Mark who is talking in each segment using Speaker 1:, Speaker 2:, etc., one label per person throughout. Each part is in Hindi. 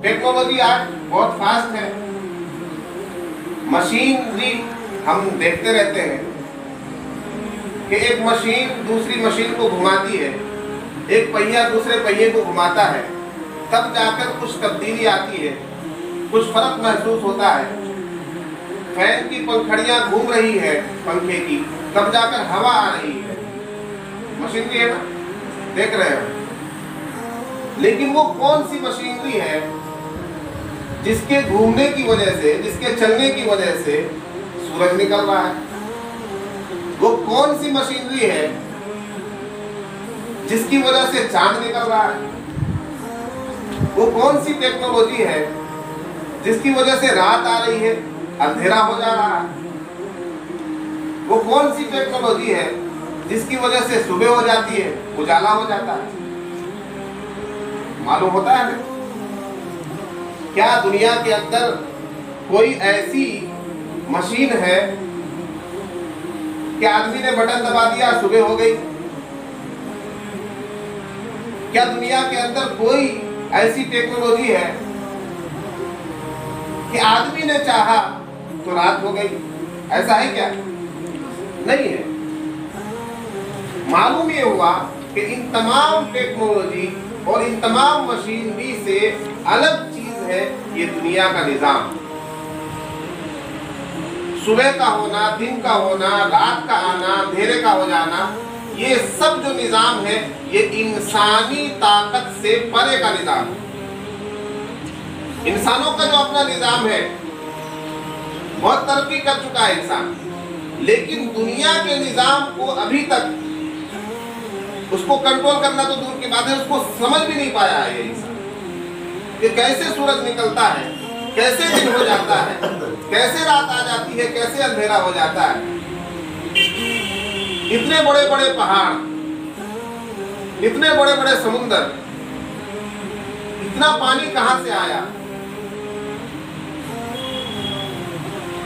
Speaker 1: टेक्नोलॉजी आज बहुत फास्ट है। मशीनरी हम देखते रहते हैं कि एक मशीन दूसरी मशीन को घुमाती है, एक पहिया दूसरे पहिए को घुमाता है, तब जाकर कुछ तब्दीली आती है, कुछ फर्क महसूस होता है। फैन की पंखड़ियां घूम रही है पंखे की, तब जाकर हवा आ रही है। मशीनरी है ना, देख रहे हैं। लेकिन वो कौन सी मशीनरी है जिसके घूमने की वजह से, जिसके चलने की वजह से सूरज निकल रहा है? वो कौन सी मशीनरी है जिसकी वजह से चांद निकल रहा है? वो कौन सी टेक्नोलॉजी है जिसकी वजह से रात आ रही है, अंधेरा हो जा रहा है? वो कौन सी टेक्नोलॉजी है जिसकी वजह से सुबह हो जाती है, उजाला हो जाता है? मालूम होता है ना? क्या दुनिया के अंदर कोई ऐसी मशीन है कि आदमी ने बटन दबा दिया, सुबह हो गई? क्या दुनिया के अंदर कोई ऐसी टेक्नोलॉजी है कि आदमी ने चाहा तो रात हो गई? ऐसा है क्या? नहीं है। मालूम ये हुआ कि इन तमाम टेक्नोलॉजी और इन तमाम मशीनरी से अलग चीज है ये दुनिया का निजाम। सुबह का होना, दिन का होना, रात का आना, अंधेरे का हो जाना, ये सब जो निजाम है ये इंसानी ताकत से परे का निजाम है। इंसानों का जो अपना निजाम है, बहुत तरक्की कर चुका है इंसान, लेकिन दुनिया के निजाम को अभी तक उसको कंट्रोल करना तो दूर की बात है, उसको समझ भी नहीं पाया है ये इंसान कि कैसे सूरज निकलता है, कैसे दिन हो जाता है, कैसे रात आ जाती है, कैसे अंधेरा हो जाता है। इतने बड़े बड़े पहाड़, इतने बड़े बड़े समुंदर, इतना पानी कहां से आया?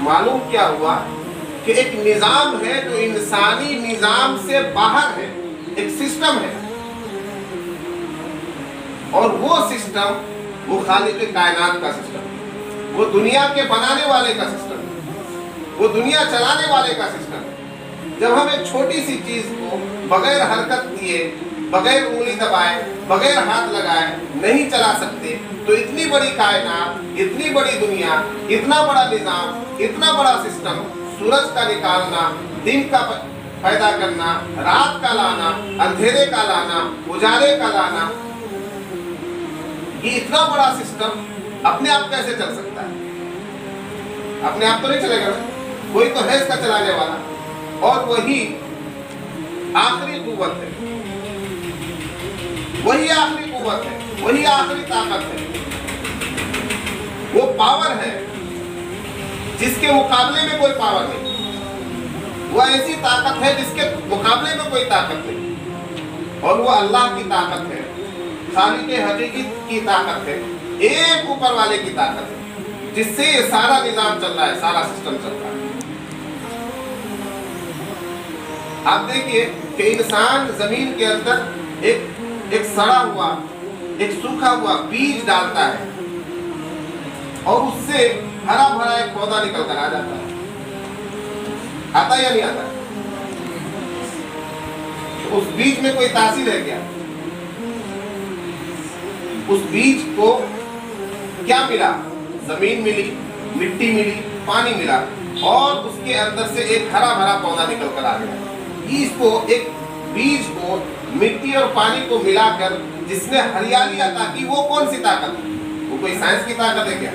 Speaker 1: मालूम क्या हुआ कि एक निजाम है जो इंसानी निजाम से बाहर है, एक सिस्टम है, और वो सिस्टम वो खालिक कायनात का सिस्टम, वो दुनिया के बनाने वाले का सिस्टम, वो दुनिया चलाने वाले का सिस्टम है। जब हम एक छोटी सी चीज को बगैर हरकत किए, बगैर उंगली दबाए, बगैर हाथ लगाए नहीं चला सकते, तो इतनी बड़ी कायनात, इतनी बड़ी दुनिया, इतना बड़ा निजाम, इतना बड़ा सिस्टम, सूरज का निकालना, दिन का पैदा करना, रात का लाना, अंधेरे का लाना, उजाले का लाना, ये इतना बड़ा सिस्टम अपने आप कैसे चल सकता है? अपने आप तो नहीं चलेगा, कोई तो है इसका चलाने वाला, और वही आखिरी कुव्वत है, वही आखिरी कुव्वत है, वही आखिरी ताकत है, वो पावर है जिसके मुकाबले में कोई पावर नहीं, वो ऐसी ताकत है जिसके मुकाबले में कोई ताकत नहीं, और वो अल्लाह की ताकत है, खालिक हकीकी की ताकत है, एक ऊपर वाले की ताकत है, जिससे ये सारा निजाम चल रहा है, सारा सिस्टम चल रहा है। आप देखिए कि इंसान जमीन के अंदर एक सड़ा हुआ, एक सूखा हुआ बीज डालता है और उससे हरा भरा एक पौधा निकल कर आ जाता है। आता या नहीं आता? तो उस बीज में कोई तासीर है क्या? उस बीज को क्या मिला? जमीन मिली, मिट्टी मिली, पानी मिला, और उसके अंदर से एक हरा भरा पौधा निकल कर आ गया। इसको, एक बीज को मिट्टी और पानी को मिलाकर जिसने हरियाली अता की, वो कौन सी ताकत है? वो कोई साइंस की ताकत है क्या?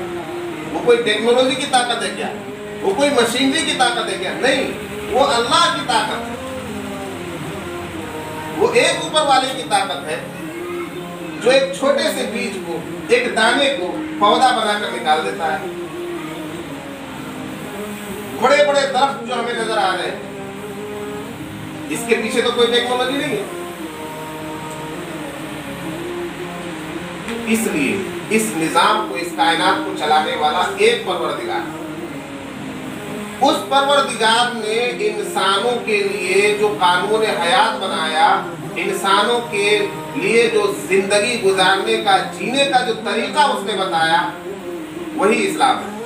Speaker 1: वो कोई टेक्नोलॉजी की ताकत है क्या? वो कोई मशीनरी की ताकत है क्या? नहीं, वो अल्लाह की ताकत है, वो एक ऊपर वाले की ताकत है जो एक छोटे से बीज को, एक दाने को पौधा बनाकर निकाल देता है। बड़े बड़े दरख्त जो हमें नजर आ रहे हैं, इसके पीछे तो कोई टेक्नोलॉजी नहीं है। इसलिए इस निजाम को, इस कायनात को चलाने वाला एक परवरदिगार, उस परवरदिगार ने इंसानों के लिए जो कानून हयात बनाया, इंसानों के लिए जो जिंदगी गुजारने का, जीने का जो तरीका उसने बताया, वही इस्लाम है।